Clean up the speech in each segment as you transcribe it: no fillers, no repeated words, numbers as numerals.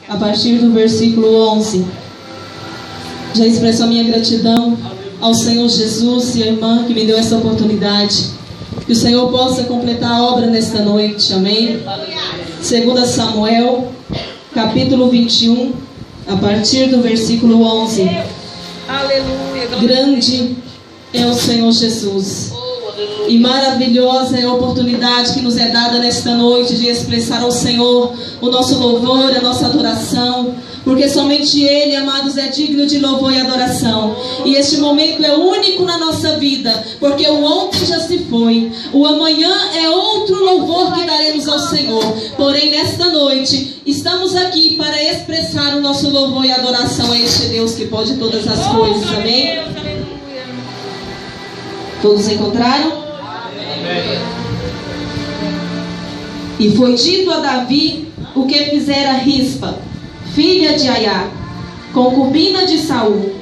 A partir do versículo 11. Já expresso a minha gratidão ao Senhor Jesus e a irmã que me deu essa oportunidade. Que o Senhor possa completar a obra nesta noite, amém? 2 Samuel, capítulo 21, a partir do versículo 11. Aleluia. Grande é o Senhor Jesus. E maravilhosa é a oportunidade que nos é dada nesta noite de expressar ao Senhor o nosso louvor, a nossa adoração, porque somente Ele, amados, é digno de louvor e adoração. E este momento é único na nossa vida, porque o ontem já se foi, o amanhã é outro louvor que daremos ao Senhor. Porém, nesta noite, estamos aqui para expressar o nosso louvor e adoração a este Deus que pode todas as coisas, amém? Todos encontraram? E foi dito a Davi o que fizera Rispa, filha de Aiá, concubina de Saul.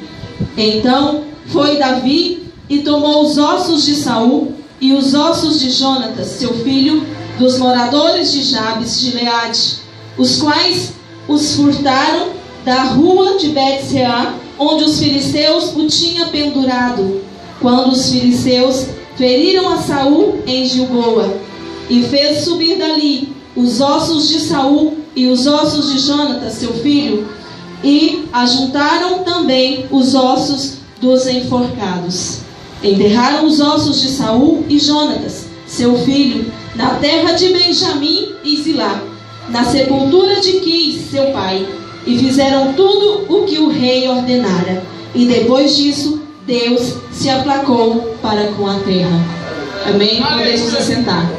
Então foi Davi e tomou os ossos de Saul e os ossos de Jonatas, seu filho, dos moradores de Jabes de Gileade, os quais os furtaram da rua de Bet-seá, onde os filisteus o tinham pendurado, quando os filisteus feriram a Saul em Gilboa. E fez subir dali os ossos de Saul e os ossos de Jonatas, seu filho, e ajuntaram também os ossos dos enforcados. Enterraram os ossos de Saul e Jonatas, seu filho, na terra de Benjamim e Zilá, na sepultura de Quis, seu pai, e fizeram tudo o que o rei ordenara. E depois disso, Deus se aplacou para com a terra. Amém? Podemos nos assentar.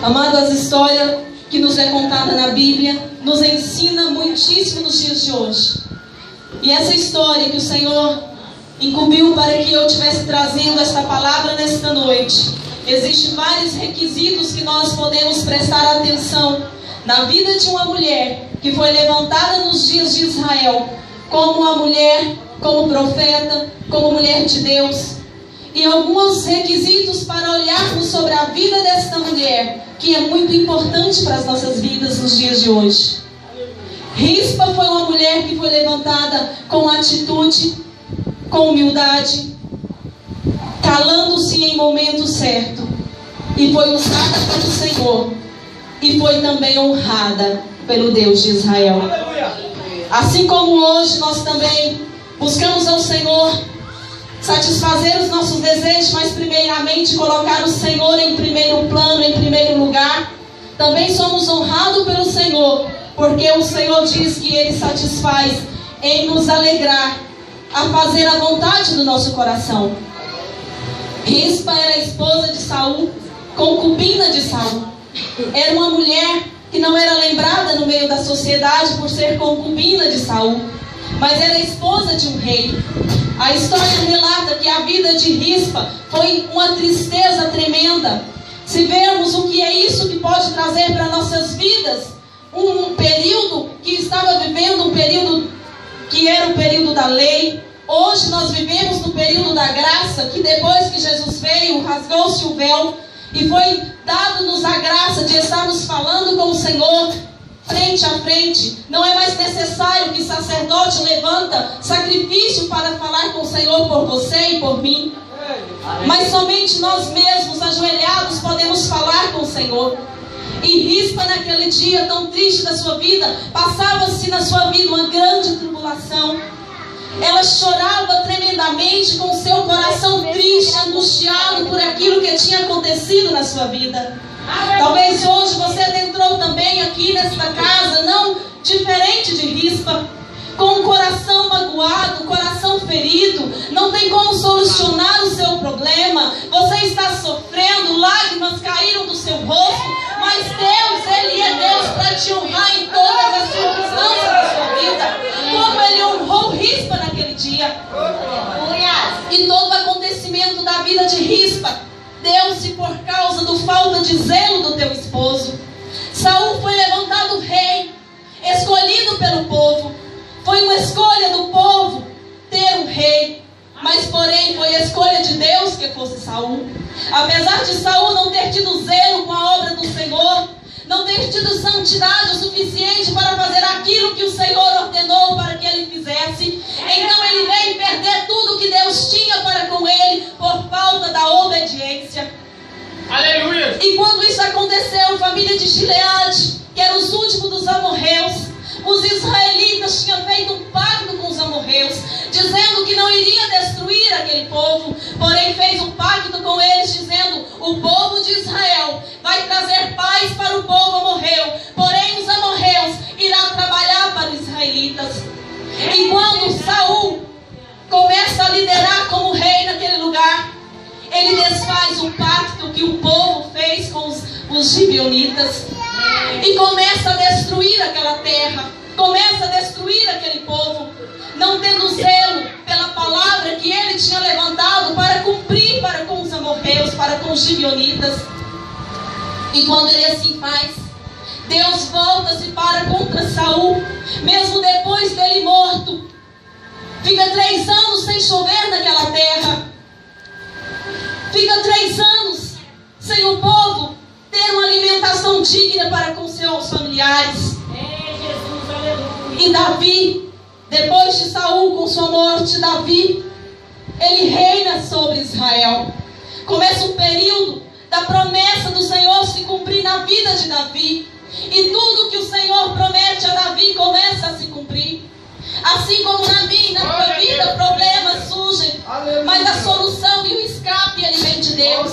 Amado, as histórias que nos é contada na Bíblia nos ensina muitíssimo nos dias de hoje. E essa história que o Senhor incumbiu para que eu estivesse trazendo esta palavra nesta noite, existem vários requisitos que nós podemos prestar atenção na vida de uma mulher que foi levantada nos dias de Israel como uma mulher, como profeta, como mulher de Deus. E alguns requisitos para olharmos sobre a vida desta mulher, que é muito importante para as nossas vidas nos dias de hoje. Rispa foi uma mulher que foi levantada com atitude, com humildade, calando-se em momento certo, e foi usada pelo Senhor, e foi também honrada pelo Deus de Israel. Assim como hoje nós também buscamos ao Senhor satisfazer os nossos desejos, mas primeiramente colocar o Senhor em primeiro plano, em primeiro lugar. Também somos honrados pelo Senhor, porque o Senhor diz que Ele satisfaz em nos alegrar, a fazer a vontade do nosso coração. Rispa era a esposa de Saul, concubina de Saul. Era uma mulher que não era lembrada no meio da sociedade por ser concubina de Saul, mas era esposa de um rei. A história relata que a vida de Rispa foi uma tristeza tremenda. Se vermos o que é isso que pode trazer para nossas vidas, um período que estava vivendo, um período que era o período da lei. Hoje nós vivemos no período da graça, que depois que Jesus veio, rasgou-se o véu e foi dado-nos a graça de estarmos falando com o Senhor frente a frente. Não é mais necessário que sacerdote levanta sacrifício para falar com o Senhor por você e por mim, mas somente nós mesmos, ajoelhados, podemos falar com o Senhor. E Rispa, naquele dia tão triste da sua vida, passava-se na sua vida uma grande tribulação. Ela chorava tremendamente, com seu coração triste, angustiado por aquilo que tinha acontecido na sua vida. Talvez hoje você adentrou também aqui nesta casa, não diferente de Rispa, com o coração magoado, o coração ferido, não tem como solucionar o seu problema, você está sofrendo, lágrimas caíram do seu rosto, mas Deus, Ele é Deus para te honrar em todas as circunstâncias da sua vida, como Ele honrou Rispa naquele dia. E todo o acontecimento da vida de Rispa deu-se por causa da falta de zelo do teu esposo. Saul foi levantado rei, escolhido pelo povo. Foi uma escolha do povo ter um rei, mas porém foi a escolha de Deus que fosse Saul. Apesar de Saul não ter tido zelo com a obra do Senhor, não ter tido santidade o suficiente para fazer aquilo que o Senhor ordenou para que ele fizesse. Então ele veio perder tudo que Deus tinha para com ele por falta da obediência. Aleluia! E quando isso aconteceu, família de Gileade, que era os últimos dos amorreus, os israelitas tinham feito um pacto com os amorreus, dizendo que não iria destruir aquele povo, porém fez um pacto com eles, dizendo: o povo de Israel vai trazer paz para o povo amorreu, porém os amorreus irão trabalhar para os israelitas. E quando Saul começa a liderar como rei naquele lugar, ele desfaz o pacto que o povo fez com os gibeonitas e começa a destruir aquela terra, começa a destruir aquele povo, não tendo zelo pela palavra que ele tinha levantado para cumprir para com os amorreus, para com os gibeonitas. E quando ele assim faz, Deus volta-se para contra Saul, mesmo depois dele morto. Fica 3 anos sem chover naquela terra. Fica 3 anos sem o povo ter uma alimentação digna para com seus familiares. E Davi, depois de Saul com sua morte, Davi, ele reina sobre Israel. Começa um período da promessa do Senhor se cumprir na vida de Davi. E tudo que o Senhor promete a Davi começa a se cumprir. Assim como na tua vida problemas surgem, mas a solução e o escape ele vem de Deus.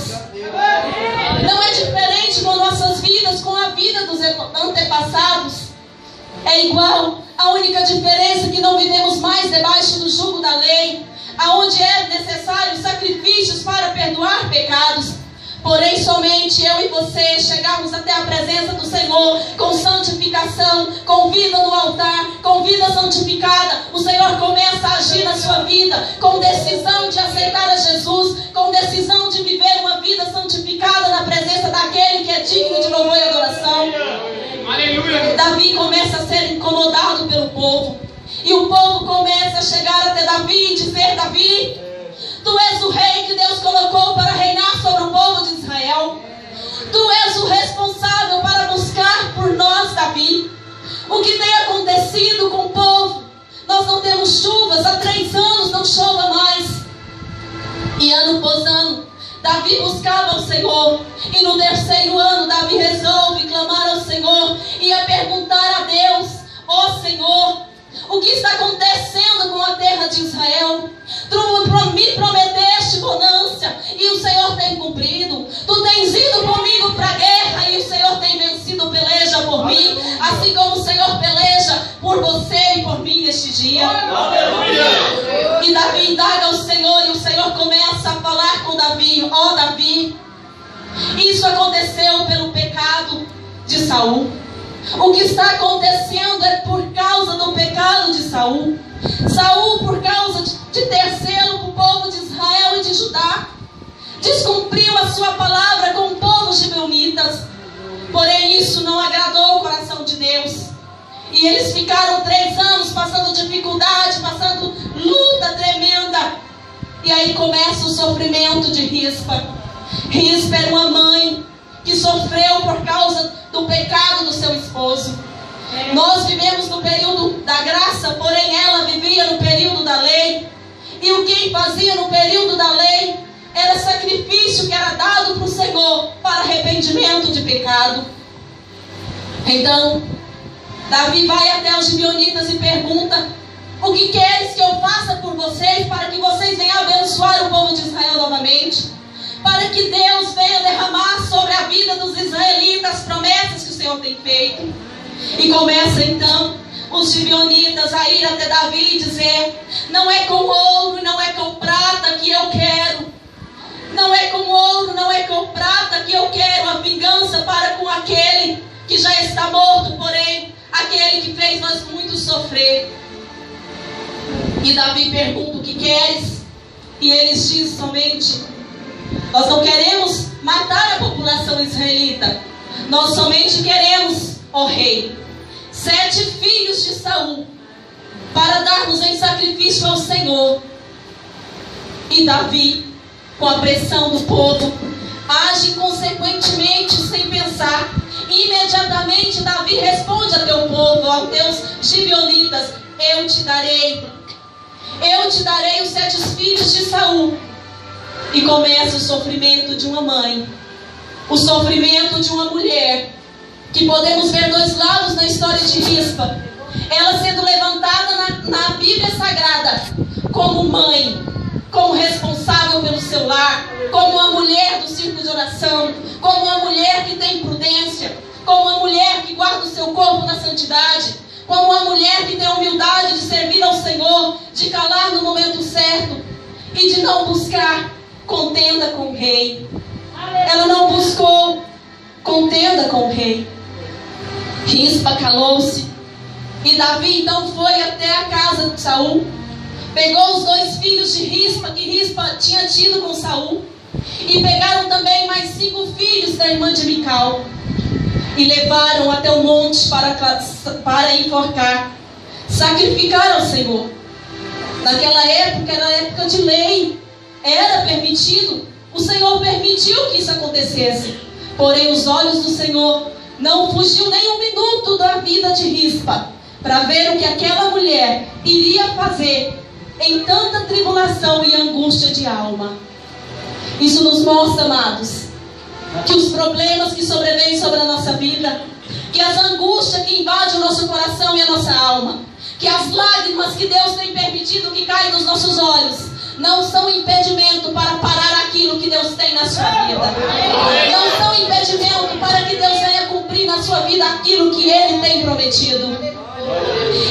Não é diferente com nossas vidas, com a vida dos antepassados. É igual. A única diferença é que não vivemos mais debaixo do jugo da lei, aonde é necessário sacrifícios para perdoar pecados. Porém, somente eu e você chegarmos até a presença do Senhor com santificação, com vida no altar, com vida santificada, o Senhor começa a agir na sua vida, com decisão de aceitar a Jesus, com decisão de viver uma vida santificada na presença daquele que é digno de louvor e adoração. Aleluia. Davi começa a ser incomodado pelo povo, e o povo começa a chegar até Davi e dizer: Davi, tu és o rei que Deus colocou para reinar sobre o povo de Israel. Tu és o responsável para buscar por nós, Davi. O que tem acontecido com o povo? Nós não temos chuvas, há 3 anos não chova mais. E ano após ano, Davi buscava ao Senhor. E no 3º ano, Davi resolve clamar ao Senhor e a perguntar a Deus: ó Senhor, o que está acontecendo com a terra de Israel? Tu me prometeste bonança e o Senhor tem cumprido. Tu tens ido comigo para a guerra e o Senhor tem vencido, peleja por mim, assim como o Senhor peleja por você e por mim neste dia. E Davi indaga ao Senhor e o Senhor começa a falar com Davi: ó Davi, isso aconteceu pelo pecado de Saul. O que está acontecendo é por causa do pecado de Saul. Saul, por causa de ter zelo para o povo de Israel e de Judá, descumpriu a sua palavra com o povo gibeonitas. Porém isso não agradou o coração de Deus. E eles ficaram 3 anos passando dificuldade, passando luta tremenda. E aí começa o sofrimento de Rispa. Rispa era uma mãe que sofreu por causa do pecado do seu esposo. Nós vivemos no período da graça, porém ela vivia no período da lei. E o que fazia no período da lei era sacrifício que era dado para o Senhor para arrependimento de pecado. Então Davi vai até os gibeonitas e pergunta: o que queres que eu faça por vocês para que vocês venham abençoar o povo de Israel novamente? Para que Deus venha derramar sobre a vida dos israelitas as promessas que o Senhor tem feito. E começa então os gibeonitas a ir até Davi e dizer: não é com ouro e não é com prata que eu quero. Não é com ouro, não é com prata que eu quero a vingança para com aquele que já está morto, porém aquele que fez nós muito sofrer. E Davi pergunta: o que queres? E eles dizem somente: nós não queremos matar a população israelita. Nós somente queremos, ó rei, 7 filhos de Saul, para darmos em sacrifício ao Senhor. E Davi, com a pressão do povo, age consequentemente sem pensar. Imediatamente Davi responde a teu povo, aos teus gibeonitas: eu te darei os 7 filhos de Saul. E começa o sofrimento de uma mãe, o sofrimento de uma mulher, que podemos ver 2 lados na história de Rispa. Ela sendo levantada na Bíblia Sagrada como mãe, como responsável pelo seu lar, como uma mulher do círculo de oração, como uma mulher que tem prudência, como uma mulher que guarda o seu corpo na santidade, como uma mulher que tem a humildade de servir ao Senhor, de calar no momento certo e de não buscar contenda com o rei. Ela não buscou contenda com o rei. Rispa calou-se. E Davi então foi até a casa de Saul, pegou os 2 filhos de Rispa, que Rispa tinha tido com Saul, e pegaram também mais 5 filhos da irmã de Mical, e levaram até o monte para enforcar, sacrificar ao Senhor. Naquela época era época de lei, era permitido, o Senhor permitiu que isso acontecesse. Porém os olhos do Senhor não fugiu nem um minuto da vida de Rispa, para ver o que aquela mulher iria fazer em tanta tribulação e angústia de alma. Isso nos mostra, amados, que os problemas que sobrevêm sobre a nossa vida, que as angústias que invadem o nosso coração e a nossa alma, que as lágrimas que Deus tem permitido que caem dos nossos olhos, não são impedimento para parar aquilo que Deus tem na sua vida. Não são impedimento para que Deus venha cumprir na sua vida aquilo que Ele tem prometido.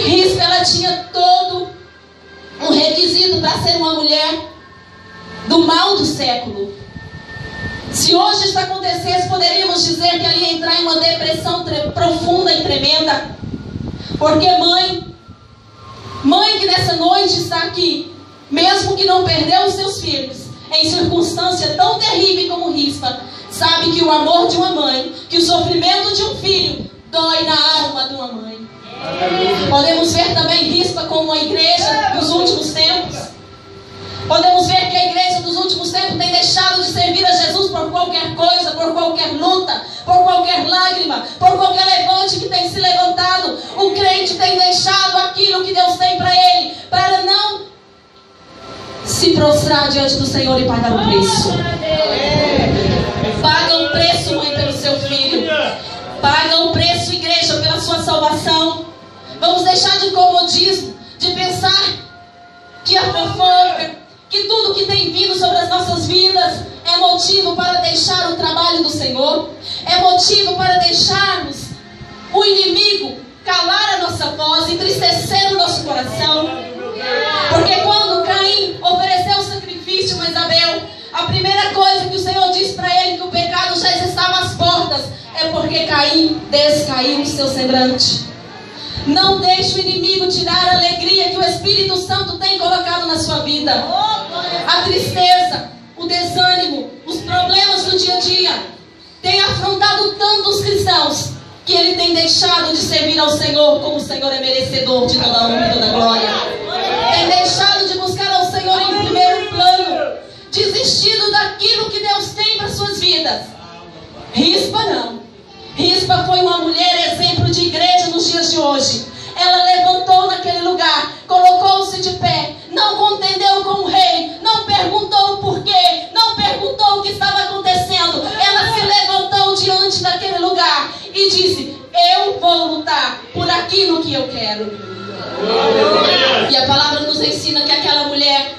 Rispa, ela tinha todo um requisito para ser uma mulher do mal do século. Se hoje isso acontecesse, poderíamos dizer que ela ia entrar em uma depressão profunda e tremenda. Porque mãe que nessa noite está aqui, mesmo que não perdeu os seus filhos, em circunstância tão terrível como Rispa, sabe que o amor de uma mãe, que o sofrimento de um filho, dói na alma de uma mãe. Podemos ver também Rispa como a igreja dos últimos tempos. Podemos ver que a igreja dos últimos tempos tem deixado de servir a Jesus por qualquer coisa, por qualquer luta, por qualquer lágrima, por qualquer levante que tem se levantado. O crente tem deixado aquilo que Deus tem para ele, para não se prostrar diante do Senhor e pagar o preço. Paga o preço, mãe, pelo seu filho. Paga o preço, igreja, pela sua salvação. Vamos deixar de comodismo, de pensar que a fofoca, que tudo que tem vindo sobre as nossas vidas é motivo para deixar o trabalho do Senhor, é motivo para deixarmos o inimigo calar a nossa voz, entristecer o nosso coração. Porque quando Caim ofereceu o sacrifício a Isabel, a primeira coisa que o Senhor disse para ele, que o pecado já estava às portas, é porque Caim descaiu o seu semblante. Não deixe o inimigo tirar a alegria que o Espírito Santo tem colocado na sua vida. A tristeza, o desânimo, os problemas do dia a dia têm afrontado tanto os cristãos, que ele tem deixado de servir ao Senhor como o Senhor é merecedor de toda a honra e toda a glória. Tem deixado de buscar ao Senhor em primeiro plano, desistido daquilo que Deus tem para suas vidas. Rispa não. Rispa foi uma mulher exemplo de igreja nos dias de hoje. Ela levantou naquele lugar, colocou-se de pé, não contendeu com o rei, não perguntou o porquê, não perguntou o que estava acontecendo. Ela se levantou diante daquele lugar e disse: eu vou lutar por aquilo que eu quero. E a palavra nos ensina que aquela mulher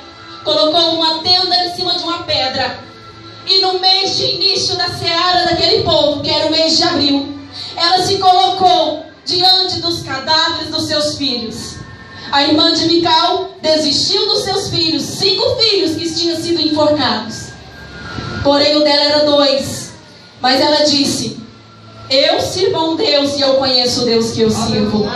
colocou uma tenda em cima de uma pedra. E no mês de início da seara daquele povo, que era o mês de abril, ela se colocou diante dos cadáveres dos seus filhos. A irmã de Mical desistiu dos seus filhos, 5 filhos que tinham sido enforcados. Porém o dela era 2. Mas ela disse: eu sirvo a um Deus e eu conheço o Deus que eu sirvo.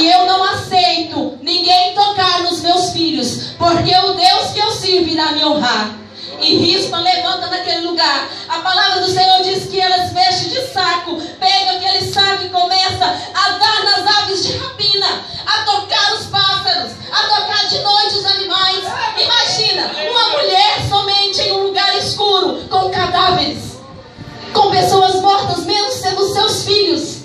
E eu não aceito ninguém tocar nos meus filhos, porque o Deus que eu sirvo irá me honrar. E Rispa levanta naquele lugar. A palavra do Senhor diz que elas vestem de saco, pega aquele saco e começa a dar nas aves de rapina, a tocar os pássaros, a tocar de noite os animais. Imagina uma mulher somente em um lugar escuro, com cadáveres, com pessoas mortas importas, mesmo sendo seus filhos.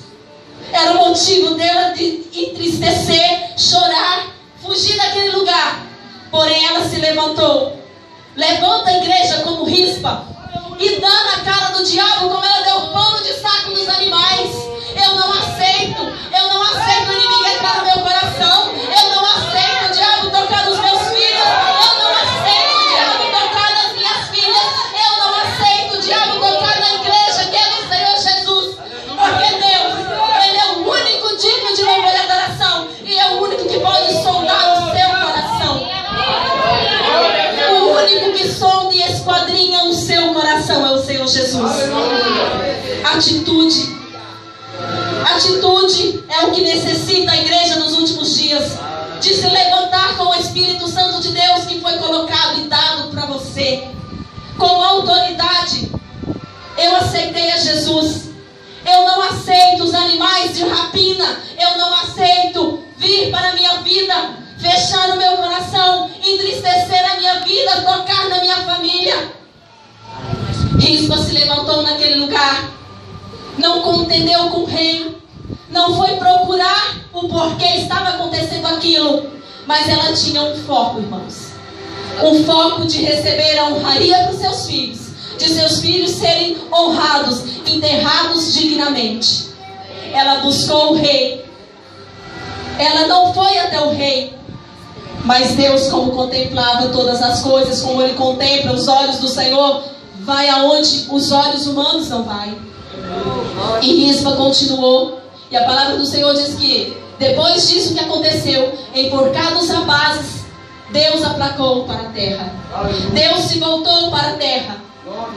Era o motivo dela de entristecer, chorar, fugir daquele lugar. Porém ela se levantou. Levanta a igreja como Rispa e dá na cara do diabo como ela deu pano de saco dos animais. Eu não aceito o inimigo entrar no meu coração. Eu não aceito o diabo tocar nos meus filhos. Eu não aceito o diabo tocar nas minhas filhas. Eu não aceito o diabo tocar na igreja que é do Senhor Jesus. Porque Deus, Ele é o único digno de louvor e adoração. E é o único que pode sondar o seu coração. O único que sonda e esquadrinha o seu coração é o Senhor Jesus. Atitude é o que necessita a igreja nos últimos dias. De se levantar com o Espírito Santo de Deus que foi colocado e dado para você. Com autoridade. Eu aceitei a Jesus. Eu não aceito os animais de rapina. Eu não aceito vir para a minha vida, fechar o meu coração, entristecer a minha vida, tocar na minha família. Rispa se levantou naquele lugar. Não contendeu com o rei. Não foi procurar o porquê estava acontecendo aquilo. Mas ela tinha um foco, irmãos. Um foco de receber a honraria para os seus filhos. De seus filhos serem honrados, enterrados dignamente. Ela buscou o rei. Ela não foi até o rei. Mas Deus, como contemplava todas as coisas, como Ele contempla os olhos do Senhor, vai aonde os olhos humanos não vai. E Rispa continuou. E a palavra do Senhor diz que depois disso que aconteceu, enforcados os rapazes, Deus aplacou para a terra. Deus se voltou para a terra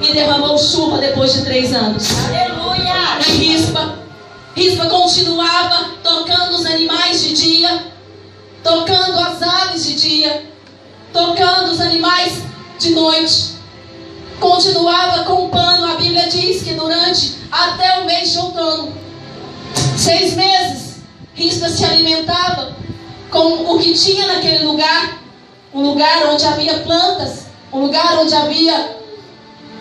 e derramou chuva depois de 3 anos. Aleluia! E Rispa continuava tocando os animais de dia, tocando as aves de dia, tocando os animais de noite. Continuava com pano. A Bíblia diz que durante até o mês de outono, 6 meses, Rispa se alimentava com o que tinha naquele lugar. Um lugar onde havia plantas, um lugar onde havia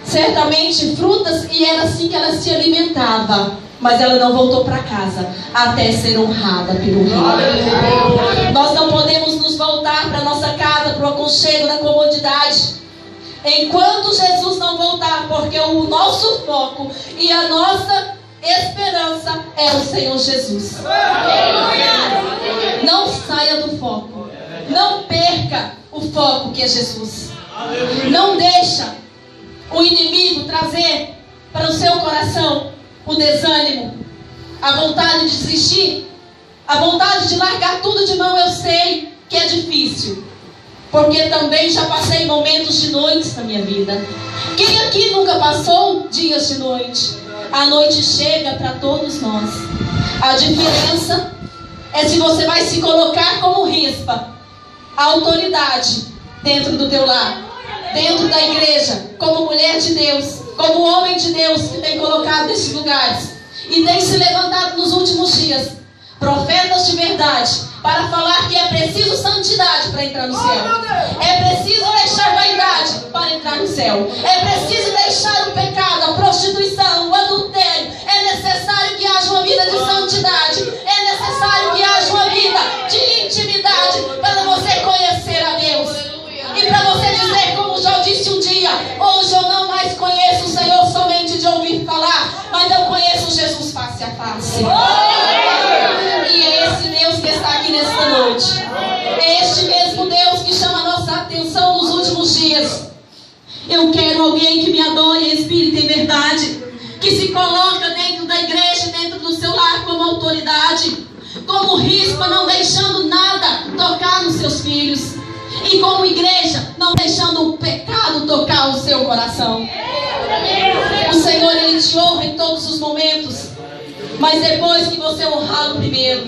certamente frutas, e era assim que ela se alimentava. Mas ela não voltou para casa até ser honrada pelo rei. Nós não podemos nos voltar para nossa casa, para o aconchego da comodidade, enquanto Jesus não voltar, porque o nosso foco e a nossa esperança é o Senhor Jesus. Não saia do foco. Não perca o foco que é Jesus. Não deixa o inimigo trazer para o seu coração o desânimo, a vontade de desistir, a vontade de largar tudo de mão. Eu sei que é difícil, porque também já passei momentos de noites na minha vida. Quem aqui nunca passou dias de noite? A noite chega para todos nós. A diferença é se você vai se colocar como Rispa, a autoridade dentro do teu lar, dentro da igreja, como mulher de Deus, como homem de Deus que tem colocado nesses lugares e tem se levantado nos últimos dias, profetas de verdade, para falar que é preciso santidade para entrar no céu. É preciso deixar vaidade para entrar no céu. É preciso deixar o pecado, a prostituição, o adultério. É necessário que haja uma vida de santidade. É necessário que haja uma vida de intimidade para você conhecer a Deus. E para você dizer, como já disse um dia, hoje eu não mais conheço o Senhor somente de ouvir falar, mas eu conheço Jesus face a face. E é esse Deus que está aqui nesta noite. É este mesmo Deus que chama a nossa atenção nos últimos dias. Eu quero alguém que me adore em espírito e em verdade, que se coloca dentro da igreja, dentro do seu lar como autoridade, como Rispa, não deixando nada tocar nos seus filhos, e como igreja, não deixando o pecado tocar o seu coração. O Senhor, Ele te honra em todos os momentos, mas depois que você honrá-lo primeiro,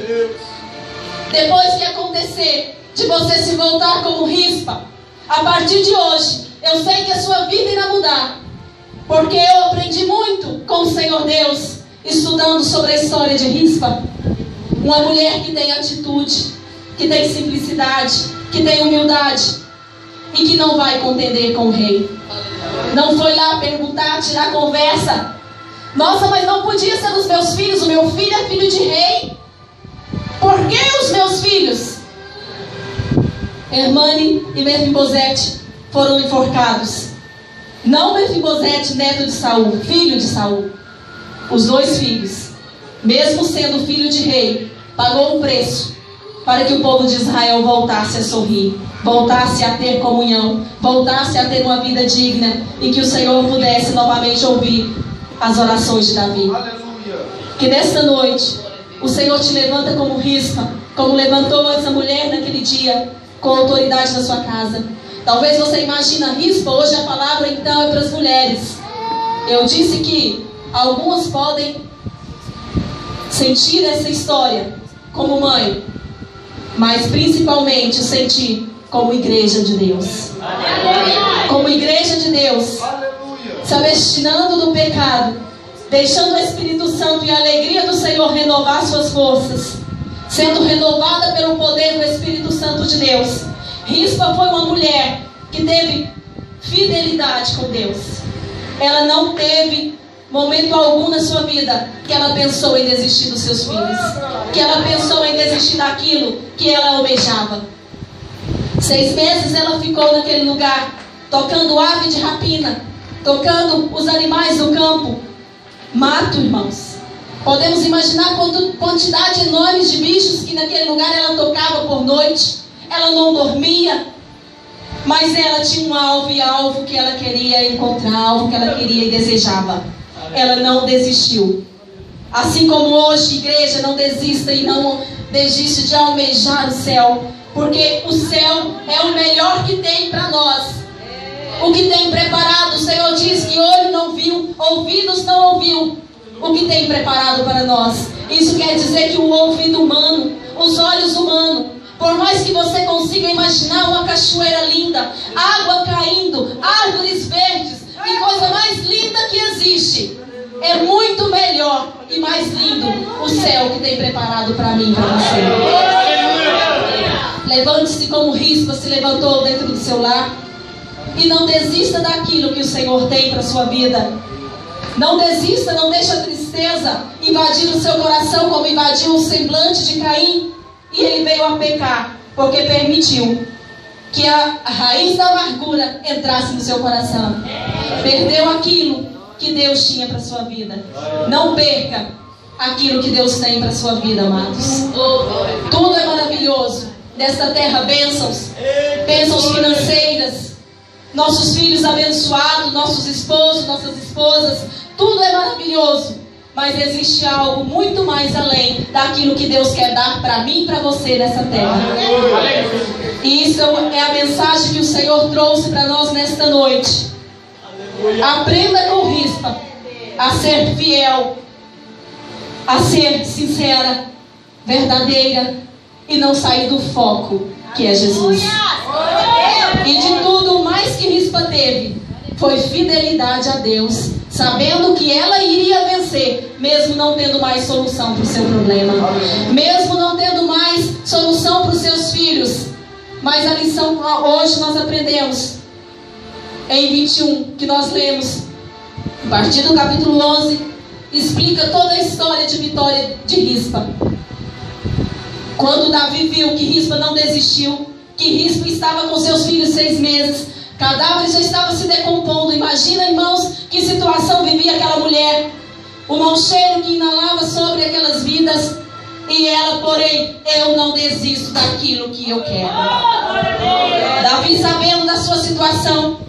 depois que acontecer de você se voltar como Rispa, a partir de hoje, eu sei que a sua vida irá mudar, porque eu aprendi muito com o Senhor Deus, estudando sobre a história de Rispa. Uma mulher que tem atitude, que tem simplicidade, que tem humildade e que não vai contender com o rei. Não foi lá perguntar, tirar conversa, Nossa, mas não podia ser os meus filhos. O meu filho é filho de rei. Por que os meus filhos? Hermane e Mefibosete foram enforcados. Não Mefibosete, neto de Saul, filho de Saul. Os dois filhos, mesmo sendo filho de rei, pagou um preço para que o povo de Israel voltasse a sorrir, voltasse a ter comunhão, voltasse a ter uma vida digna, e que o Senhor pudesse novamente ouvir as orações de Davi. Aleluia. Que nesta noite o Senhor te levanta como Rispa, como levantou essa mulher naquele dia, com autoridade na sua casa. Talvez você imagina Rispa, hoje a palavra então é para as mulheres. Eu disse que algumas podem sentir essa história como mãe, mas principalmente sentir como igreja de Deus. Como igreja de Deus, se abstinando do pecado, deixando o Espírito Santo e a alegria do Senhor renovar suas forças, sendo renovada pelo poder do Espírito Santo de Deus. Rispa foi uma mulher que teve fidelidade com Deus. Ela não teve momento algum na sua vida que ela pensou em desistir dos seus filhos, que ela pensou em desistir daquilo que ela almejava. 6 meses ela ficou naquele lugar, tocando ave de rapina, tocando os animais do campo. Mato, irmãos. Podemos imaginar a quantidade enorme de bichos que naquele lugar ela tocava por noite. Ela não dormia, mas ela tinha um alvo, e alvo que ela queria encontrar, alvo que ela queria e desejava. Ela não desistiu. Assim como hoje, igreja, não desista e não desiste de almejar o céu, porque o céu é o melhor que tem para nós. O que tem preparado, o Senhor diz que olho não viu, ouvidos não ouviu o que tem preparado para nós. Isso quer dizer que o ouvido humano, os olhos humanos, por mais que você consiga imaginar uma cachoeira linda, água caindo, árvores verdes e coisa mais linda que existe, é muito melhor e mais lindo o céu que tem preparado para mim e para você. Levante-se como Rispa se levantou dentro do seu lar, e não desista daquilo que o Senhor tem para a sua vida. Não desista, não deixe a tristeza invadir o seu coração como invadiu o semblante de Caim. E ele veio a pecar porque permitiu que a raiz da amargura entrasse no seu coração. Perdeu aquilo que Deus tinha para a sua vida. Não perca aquilo que Deus tem para a sua vida, amados. Tudo é maravilhoso. Nesta terra, bênçãos financeiras, nossos filhos abençoados, nossos esposos, nossas esposas, tudo é maravilhoso. Mas existe algo muito mais além daquilo que Deus quer dar para mim e para você nessa terra. E isso é a mensagem que o Senhor trouxe para nós nesta noite. Aprenda com Rispa a ser fiel, a ser sincera, verdadeira e não sair do foco, que é Jesus. E de tudo, o mais que Rispa teve foi fidelidade a Deus, sabendo que ela iria vencer, mesmo não tendo mais solução para o seu problema, mesmo não tendo mais solução para os seus filhos. Mas a lição hoje nós aprendemos em 21, que nós lemos, a partir do capítulo 11, explica toda a história de vitória de Rispa. Quando Davi viu que Rispa não desistiu, que Rispa estava com seus filhos 6 meses, cadáver já estava se decompondo. Imagina, irmãos, que situação vivia aquela mulher. O mau cheiro que inalava sobre aquelas vidas. E ela, porém, eu não desisto daquilo que eu quero. Davi, sabendo da sua situação,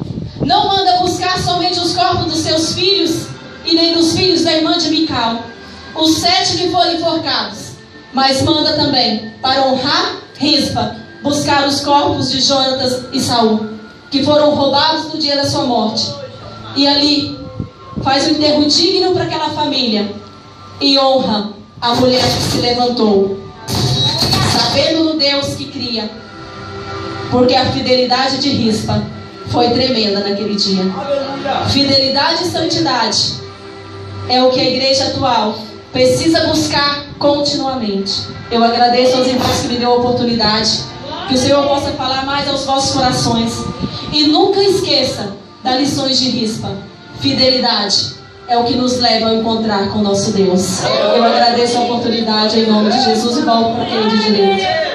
não manda buscar somente os corpos dos seus filhos e nem dos filhos da irmã de Mical, os 7 que foram enforcados, mas manda também, para honrar Rispa, buscar os corpos de Jonatas e Saul, que foram roubados no dia da sua morte. E ali faz um enterro digno para aquela família e honra a mulher que se levantou, sabendo no Deus que cria, porque a fidelidade de Rispa foi tremenda naquele dia. Fidelidade e santidade é o que a igreja atual precisa buscar continuamente. Eu agradeço aos irmãos que me deu a oportunidade, que o Senhor possa falar mais aos vossos corações. E nunca esqueça das lições de Rispa: fidelidade, é o que nos leva a encontrar com o nosso Deus. Eu agradeço a oportunidade em nome de Jesus e volto para quem é de direito.